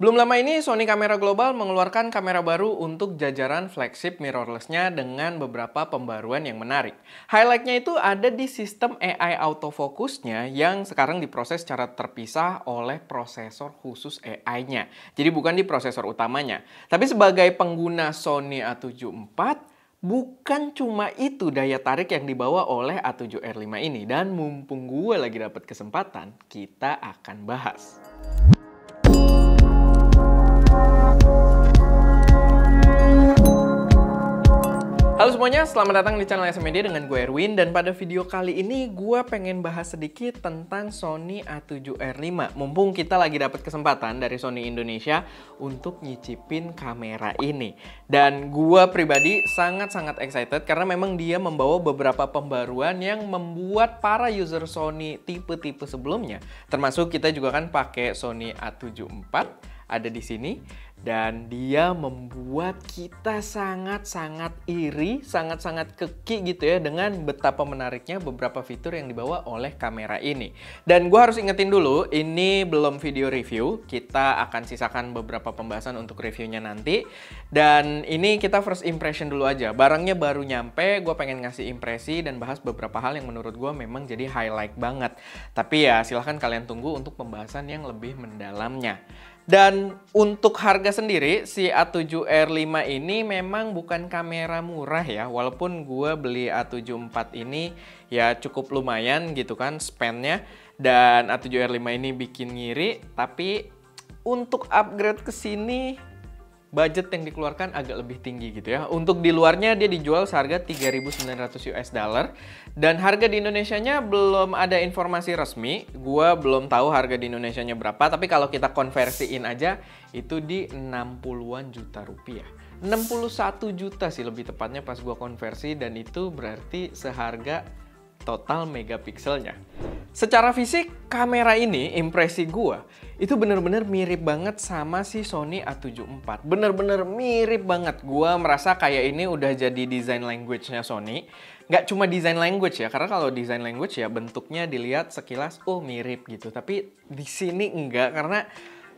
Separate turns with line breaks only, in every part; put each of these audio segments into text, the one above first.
Belum lama ini Sony Kamera Global mengeluarkan kamera baru untuk jajaran flagship mirrorless-nya dengan beberapa pembaruan yang menarik. Highlight-nya itu ada di sistem AI autofocus-nya yang sekarang diproses secara terpisah oleh prosesor khusus AI-nya. Jadi bukan di prosesor utamanya. Tapi sebagai pengguna Sony A74, bukan cuma itu daya tarik yang dibawa oleh A7R5 ini. Dan mumpung gue lagi dapat kesempatan, kita akan bahas. Halo semuanya, selamat datang di channel SM Media dengan gue Erwin. Dan pada video kali ini gue pengen bahas sedikit tentang Sony A7R5. Mumpung kita lagi dapat kesempatan dari Sony Indonesia untuk nyicipin kamera ini. Dan gue pribadi sangat-sangat excited karena memang dia membawa beberapa pembaruan yang membuat para user Sony tipe-tipe sebelumnya, termasuk kita juga kan pakai Sony A74 ada di sini. Dan dia membuat kita sangat-sangat iri, sangat-sangat keki gitu ya dengan betapa menariknya beberapa fitur yang dibawa oleh kamera ini. Dan gue harus ingetin dulu, ini belum video review. Kita akan sisakan beberapa pembahasan untuk reviewnya nanti. Dan ini kita first impression dulu aja. Barangnya baru nyampe, gue pengen ngasih impresi dan bahas beberapa hal yang menurut gue memang jadi highlight banget. Tapi ya silahkan kalian tunggu untuk pembahasan yang lebih mendalamnya. Dan untuk harga sendiri, si A7R5 ini memang bukan kamera murah ya. Walaupun gue beli A74 ini ya cukup lumayan gitu kan spendnya. Dan A7R5 ini bikin ngiri. Tapi untuk upgrade ke sini, budget yang dikeluarkan agak lebih tinggi gitu ya. Untuk di luarnya dia dijual seharga 3.900 US dollar. Dan harga di Indonesianya belum ada informasi resmi. Gua belum tahu harga di Indonesianya berapa. Tapi kalau kita konversiin aja itu di 60-an juta rupiah. 61 juta sih lebih tepatnya pas gua konversi. Dan itu berarti seharga total megapikselnya. Secara fisik, kamera ini, impresi gua, itu bener-bener mirip banget sama si Sony A74. Bener-bener mirip banget. Gua merasa kayak ini udah jadi design language-nya Sony. Nggak cuma design language ya, karena kalau design language ya bentuknya dilihat sekilas, oh mirip gitu. Tapi di sini enggak, karena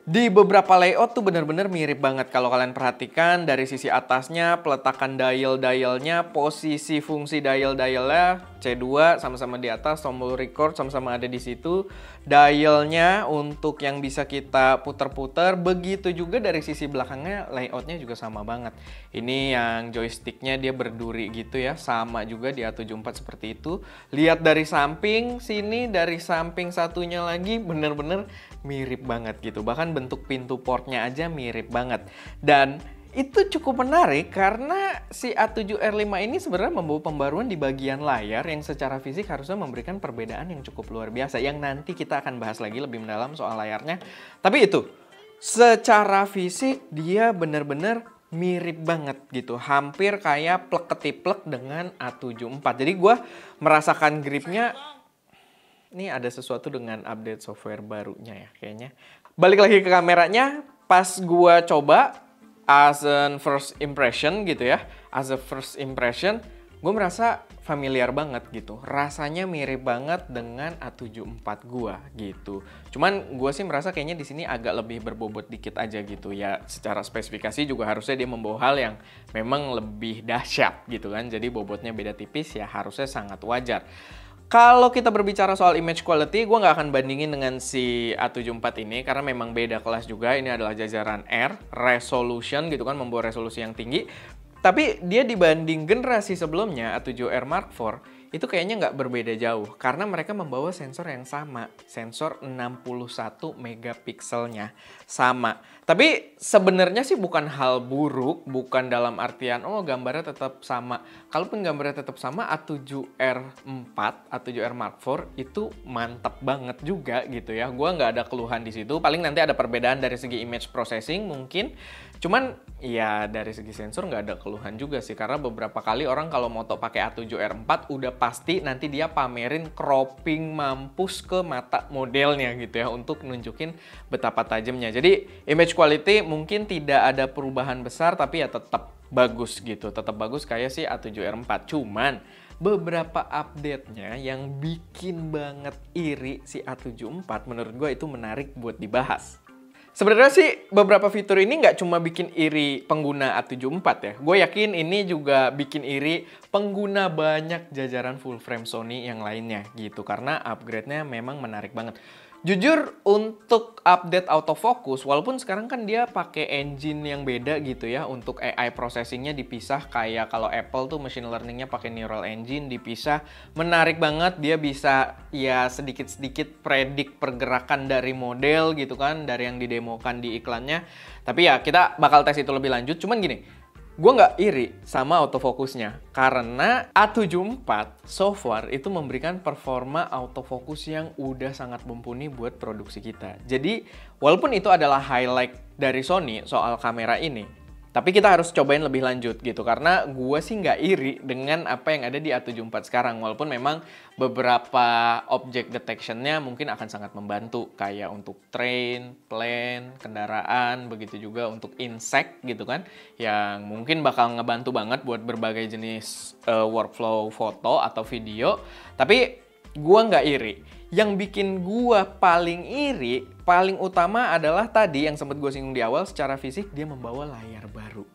di beberapa layout tuh bener-bener mirip banget. Kalau kalian perhatikan dari sisi atasnya, peletakan dial-dialnya, posisi fungsi dial-dialnya, C2 sama-sama di atas, tombol record sama-sama ada di situ. Dialnya untuk yang bisa kita puter-puter, begitu juga dari sisi belakangnya layoutnya juga sama banget. Ini yang joysticknya dia berduri gitu ya, sama juga di A74 seperti itu. Lihat dari samping sini, dari samping satunya lagi bener-bener mirip banget gitu. Bahkan bentuk pintu portnya aja mirip banget. Dan itu cukup menarik karena si A7R5 ini sebenarnya membawa pembaruan di bagian layar yang secara fisik harusnya memberikan perbedaan yang cukup luar biasa. Yang nanti kita akan bahas lagi lebih mendalam soal layarnya. Tapi itu, secara fisik dia benar-benar mirip banget gitu. Hampir kayak plek-ketiplek dengan A74. Jadi gue merasakan gripnya. Ini ada sesuatu dengan update software barunya ya kayaknya. Balik lagi ke kameranya, pas gua coba as a first impression gitu ya. As a first impression, gue merasa familiar banget gitu. Rasanya mirip banget dengan A74 gua gitu. Cuman gue sih merasa kayaknya di sini agak lebih berbobot dikit aja gitu ya. Secara spesifikasi juga harusnya dia membawa hal yang memang lebih dahsyat gitu kan. Jadi bobotnya beda tipis ya harusnya sangat wajar. Kalau kita berbicara soal image quality, gue nggak akan bandingin dengan si A74 ini karena memang beda kelas juga. Ini adalah jajaran R, resolution gitu kan, membawa resolusi yang tinggi. Tapi dia dibanding generasi sebelumnya, A7R Mark IV, itu kayaknya nggak berbeda jauh. Karena mereka membawa sensor yang sama, sensor 61 megapikselnya sama. Tapi sebenarnya sih bukan hal buruk, bukan dalam artian, oh gambarnya tetap sama. Kalaupun gambarnya tetap sama, A7R4, A7R Mark IV itu mantap banget juga gitu ya. Gua nggak ada keluhan di situ, paling nanti ada perbedaan dari segi image processing mungkin. Cuman ya dari segi sensor nggak ada keluhan juga sih, karena beberapa kali orang kalau moto pakai A7R4 udah pasti nanti dia pamerin cropping mampus ke mata modelnya gitu ya untuk nunjukin betapa tajamnya. Jadi image quality mungkin tidak ada perubahan besar tapi ya tetap bagus gitu, tetap bagus kayak si A7R4. Cuman beberapa update-nya yang bikin banget iri si A74 menurut gue itu menarik buat dibahas. Sebenarnya sih beberapa fitur ini nggak cuma bikin iri pengguna A74 ya. Gue yakin ini juga bikin iri pengguna banyak jajaran full frame Sony yang lainnya gitu. Karena upgrade-nya memang menarik banget. Jujur untuk update autofocus, walaupun sekarang kan dia pakai engine yang beda gitu ya. Untuk AI processingnya dipisah, kayak kalau Apple tuh machine learningnya pakai neural engine dipisah. Menarik banget, dia bisa ya sedikit-sedikit predik pergerakan dari model gitu kan, dari yang didemokan di iklannya. Tapi ya kita bakal tes itu lebih lanjut. Cuman gini, gue nggak iri sama autofokusnya karena A74 so far itu memberikan performa autofokus yang udah sangat mumpuni buat produksi kita. Jadi walaupun itu adalah highlight dari Sony soal kamera ini, tapi kita harus cobain lebih lanjut gitu karena gue sih nggak iri dengan apa yang ada di A74 sekarang. Walaupun memang beberapa object detection-nya mungkin akan sangat membantu kayak untuk train, plane, kendaraan, begitu juga untuk insect gitu kan, yang mungkin bakal ngebantu banget buat berbagai jenis workflow foto atau video. Tapi gue nggak iri. Yang bikin gue paling iri, paling utama adalah tadi yang sempat gue singgung di awal, secara fisik dia membawa layar baru.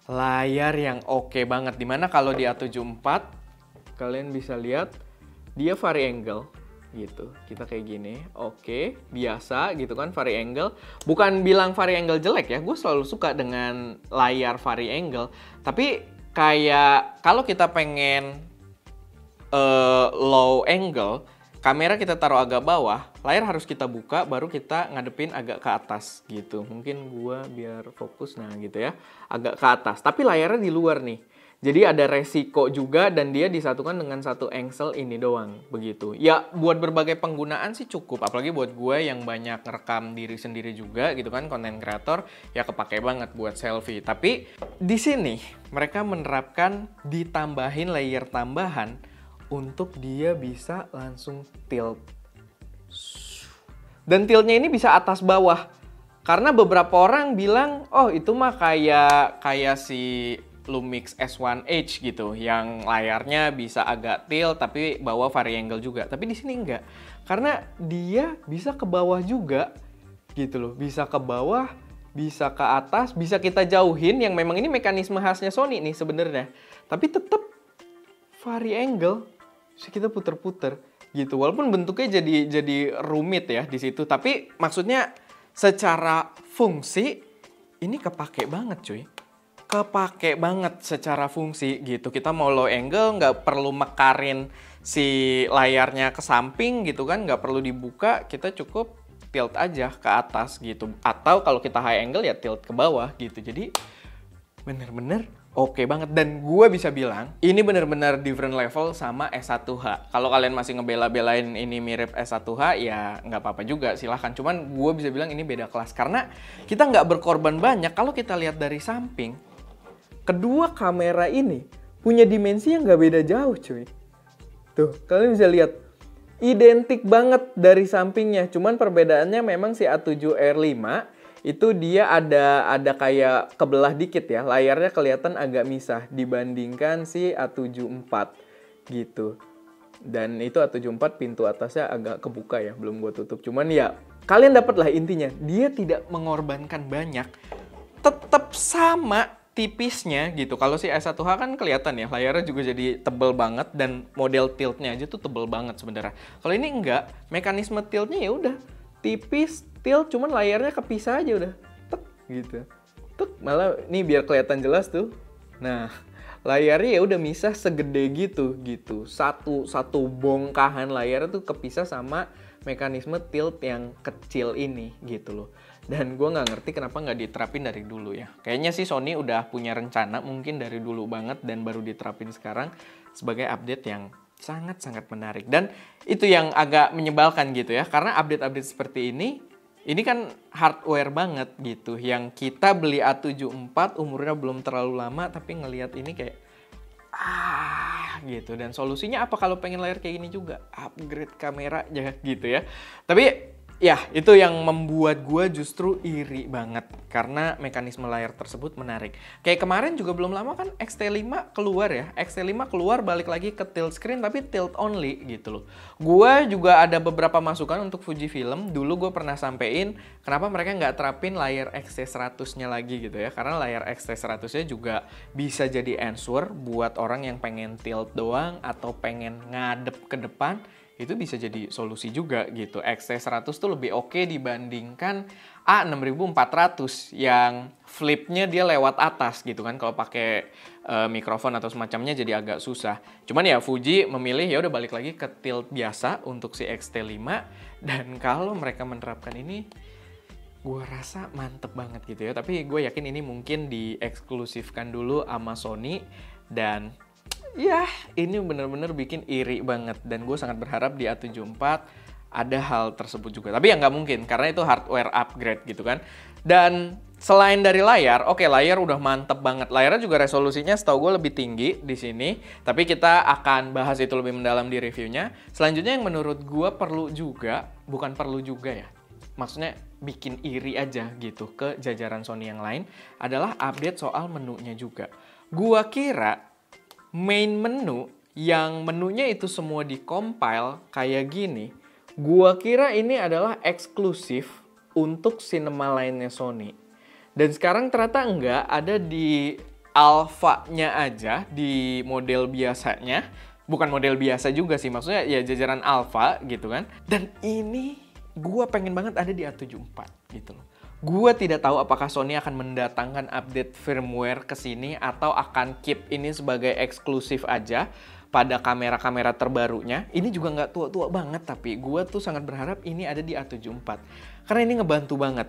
Layar yang oke banget, dimana kalau di A74 kalian bisa lihat dia vari angle gitu. Kita kayak gini, oke, biasa gitu kan vari angle. Bukan bilang vari angle jelek ya, gue selalu suka dengan layar vari angle. Tapi kayak kalau kita pengen low angle, kamera kita taruh agak bawah, layar harus kita buka, baru kita ngadepin agak ke atas gitu. Mungkin gua biar fokus, nah gitu ya, agak ke atas. Tapi layarnya di luar nih. Jadi ada resiko juga dan dia disatukan dengan satu angle ini doang, begitu. Ya buat berbagai penggunaan sih cukup, apalagi buat gue yang banyak ngerekam diri sendiri juga gitu kan, content creator, ya kepake banget buat selfie. Tapi di sini mereka menerapkan ditambahin layer tambahan untuk dia bisa langsung tilt. Dan tiltnya ini bisa atas bawah. Karena beberapa orang bilang, oh itu mah kayak si Lumix S1H gitu, yang layarnya bisa agak tilt tapi bawa vari angle juga. Tapi di sini enggak. Karena dia bisa ke bawah juga gitu loh. Bisa ke bawah, bisa ke atas, bisa kita jauhin, yang memang ini mekanisme khasnya Sony nih sebenarnya. Tapi tetap vari angle. Terus kita puter-puter gitu. Walaupun bentuknya jadi rumit ya di situ, tapi maksudnya secara fungsi ini kepake banget cuy. Kepake banget secara fungsi gitu. Kita mau low angle nggak perlu mekarin si layarnya ke samping gitu kan, nggak perlu dibuka, kita cukup tilt aja ke atas gitu. Atau kalau kita high angle ya tilt ke bawah gitu. Jadi bener-bener oke banget, dan gue bisa bilang ini bener-bener different level sama S1H. Kalau kalian masih ngebela-belain ini mirip S1H ya nggak apa-apa juga, silahkan. Cuman gue bisa bilang ini beda kelas karena kita nggak berkorban banyak. Kalau kita lihat dari samping, kedua kamera ini punya dimensi yang nggak beda jauh cuy. Tuh kalian bisa lihat identik banget dari sampingnya. Cuman perbedaannya memang si A7R5 itu dia ada kayak kebelah dikit ya, layarnya kelihatan agak misah dibandingkan si A74 gitu. Dan itu A74 pintu atasnya agak kebuka ya, belum gue tutup. Cuman ya kalian dapat lah intinya, dia tidak mengorbankan banyak, tetap sama tipisnya gitu. Kalau si S1H kan kelihatan ya, layarnya juga jadi tebel banget dan model tiltnya aja tuh tebel banget sebenarnya. Kalau ini enggak, mekanisme tiltnya ya udah tipis, tilt, cuman layarnya kepisah aja udah. Tek gitu. Tek, malah nih biar kelihatan jelas tuh. Nah, layarnya ya udah misah segede gitu. Satu bongkahan layar tuh kepisah sama mekanisme tilt yang kecil ini gitu loh. Dan gue nggak ngerti kenapa nggak diterapin dari dulu ya. Kayaknya sih Sony udah punya rencana mungkin dari dulu banget dan baru diterapin sekarang sebagai update yang sangat-sangat menarik. Dan itu yang agak menyebalkan gitu ya. Karena update-update seperti ini kan hardware banget gitu. Yang kita beli A74 umurnya belum terlalu lama, tapi ngelihat ini kayak gitu. Dan solusinya apa kalau pengen layar kayak gini juga? Upgrade kamera aja gitu ya. Tapi Ya, itu yang membuat gue justru iri banget. Karena mekanisme layar tersebut menarik. Kayak kemarin juga belum lama kan X-T5 keluar ya. X-T5 keluar balik lagi ke tilt screen tapi tilt only gitu loh. Gue juga ada beberapa masukan untuk Fujifilm. Dulu gue pernah sampein kenapa mereka nggak terapin layar X-T100-nya lagi gitu ya. Karena layar X-T100-nya juga bisa jadi answer buat orang yang pengen tilt doang atau pengen ngadep ke depan. Itu bisa jadi solusi juga gitu. X-T100 tuh lebih oke dibandingkan A6400 yang flipnya dia lewat atas gitu kan. Kalau pakai mikrofon atau semacamnya jadi agak susah. Cuman ya Fuji memilih ya udah balik lagi ke tilt biasa untuk si X-T5. Dan kalau mereka menerapkan ini, gue rasa mantep banget gitu ya. Tapi gue yakin ini mungkin dieksklusifkan dulu sama Sony. Dan ya, ini bener-bener bikin iri banget. Dan gue sangat berharap di A74 ada hal tersebut juga. Tapi ya nggak mungkin, karena itu hardware upgrade gitu kan. Dan selain dari layar, oke layar udah mantep banget. Layarnya juga resolusinya setahu gue lebih tinggi di sini. Tapi kita akan bahas itu lebih mendalam di reviewnya. Selanjutnya yang menurut gue perlu juga, bukan perlu juga ya. Maksudnya bikin iri aja gitu ke jajaran Sony yang lain adalah update soal menunya juga. Gua kira main menu yang menunya itu semua di-compile kayak gini, gua kira ini adalah eksklusif untuk cinema lainnya Sony. Dan sekarang ternyata enggak, ada di Alpha-nya aja, di model biasanya. Bukan model biasa juga sih, maksudnya ya jajaran Alpha gitu kan. Dan ini gua pengen banget ada di A74 gitu loh. Gue tidak tahu apakah Sony akan mendatangkan update firmware ke sini atau akan keep ini sebagai eksklusif aja pada kamera-kamera terbarunya. Ini juga nggak tua-tua banget, tapi gue tuh sangat berharap ini ada di A74. Karena ini ngebantu banget.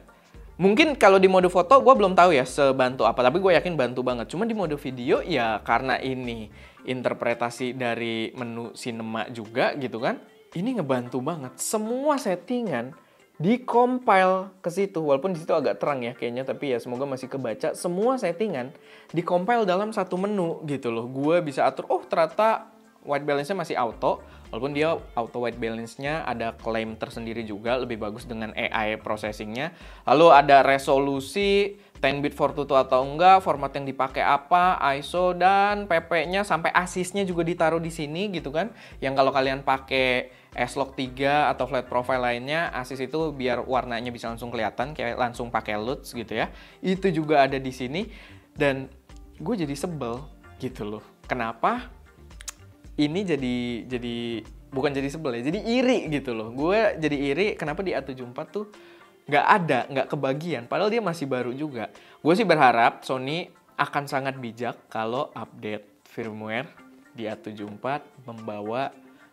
Mungkin kalau di mode foto gue belum tahu ya sebantu apa, tapi gue yakin bantu banget. Cuma di mode video ya karena ini interpretasi dari menu cinema juga gitu kan. Ini ngebantu banget. Semua settingan di-compile ke situ, walaupun di situ agak terang ya kayaknya, tapi ya semoga masih kebaca. Semua settingan di-compile dalam satu menu gitu loh. Gue bisa atur, oh ternyata white balance-nya masih auto, walaupun dia auto white balance-nya ada klaim tersendiri juga, lebih bagus dengan AI processing-nya. Lalu ada resolusi 10-bit 422 atau enggak, format yang dipakai apa, ISO, dan PP-nya sampai ASIS-nya juga ditaruh di sini gitu kan. Yang kalau kalian pakai S-Log 3 atau flat profile lainnya, ASIS itu biar warnanya bisa langsung kelihatan, kayak langsung pakai LUTs gitu ya. Itu juga ada di sini, dan gue jadi sebel gitu loh. Kenapa? Ini jadi bukan jadi sebel ya, jadi iri gitu loh. Gue jadi iri kenapa di A74 tuh nggak kebagian, padahal dia masih baru juga. Gue sih berharap Sony akan sangat bijak kalau update firmware di A74 membawa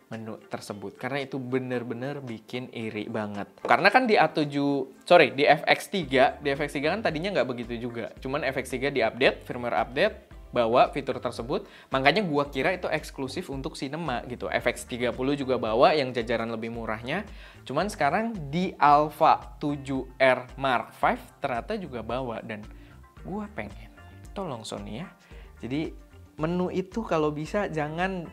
menu tersebut, karena itu bener-bener bikin iri banget. Karena kan di di FX3 kan tadinya nggak begitu juga, cuman FX3 di update, firmware update, bawa fitur tersebut, makanya gua kira itu eksklusif untuk cinema gitu. FX30 juga bawa yang jajaran lebih murahnya, cuman sekarang di Alpha 7R Mark V ternyata juga bawa, dan gua pengen, tolong Sony ya, jadi menu itu kalau bisa jangan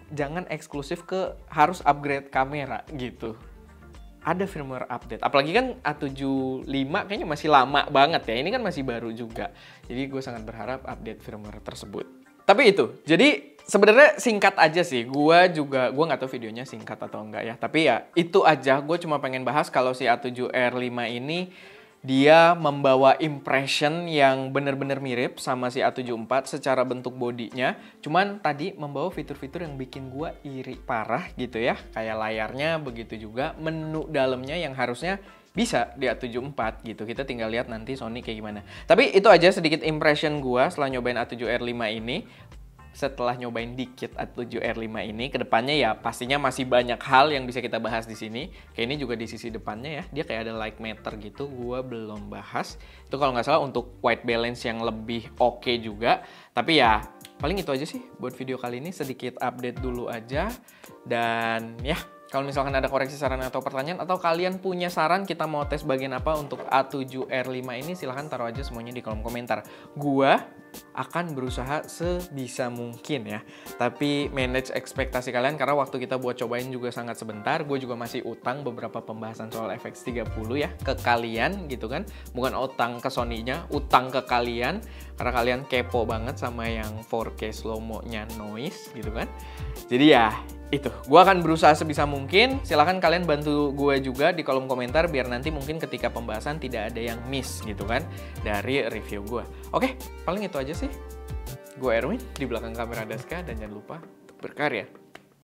eksklusif ke harus upgrade kamera gitu. Ada firmware update. Apalagi kan A75 kayaknya masih lama banget ya. Ini kan masih baru juga. Jadi gue sangat berharap update firmware tersebut. Tapi itu, jadi sebenarnya singkat aja sih. Gue nggak tahu videonya singkat atau enggak ya. Tapi ya itu aja. Gue cuma pengen bahas kalau si A7R5 ini dia membawa impression yang benar-benar mirip sama si A74 secara bentuk bodinya. Cuman tadi membawa fitur-fitur yang bikin gua iri parah gitu ya. Kayak layarnya, begitu juga menu dalamnya yang harusnya bisa di A74 gitu. Kita tinggal lihat nanti Sony kayak gimana. Tapi itu aja sedikit impression gua setelah nyobain A7R5 ini. Setelah nyobain dikit A7R5 ini, kedepannya ya pastinya masih banyak hal yang bisa kita bahas di sini. Kayak ini juga di sisi depannya ya, dia kayak ada light meter gitu, gua belum bahas. Itu kalau nggak salah untuk white balance yang lebih oke juga. Tapi ya paling itu aja sih buat video kali ini, sedikit update dulu aja. Dan ya Kalau misalkan ada koreksi saran atau pertanyaan, atau kalian punya saran kita mau tes bagian apa untuk A7R5 ini, silahkan taruh aja semuanya di kolom komentar. Gua akan berusaha sebisa mungkin ya. Tapi manage ekspektasi kalian, karena waktu kita buat cobain juga sangat sebentar. Gue juga masih utang beberapa pembahasan soal FX30 ya ke kalian gitu kan. Bukan utang ke Sony-nya, utang ke kalian. Karena kalian kepo banget sama yang 4K slow-mo-nya noise gitu kan. Jadi ya itu, gue akan berusaha sebisa mungkin. Silahkan kalian bantu gue juga di kolom komentar biar nanti mungkin ketika pembahasan tidak ada yang miss gitu kan dari review gue. Oke, paling itu aja sih. Gue Erwin, di belakang kamera Daska, dan jangan lupa untuk berkarya.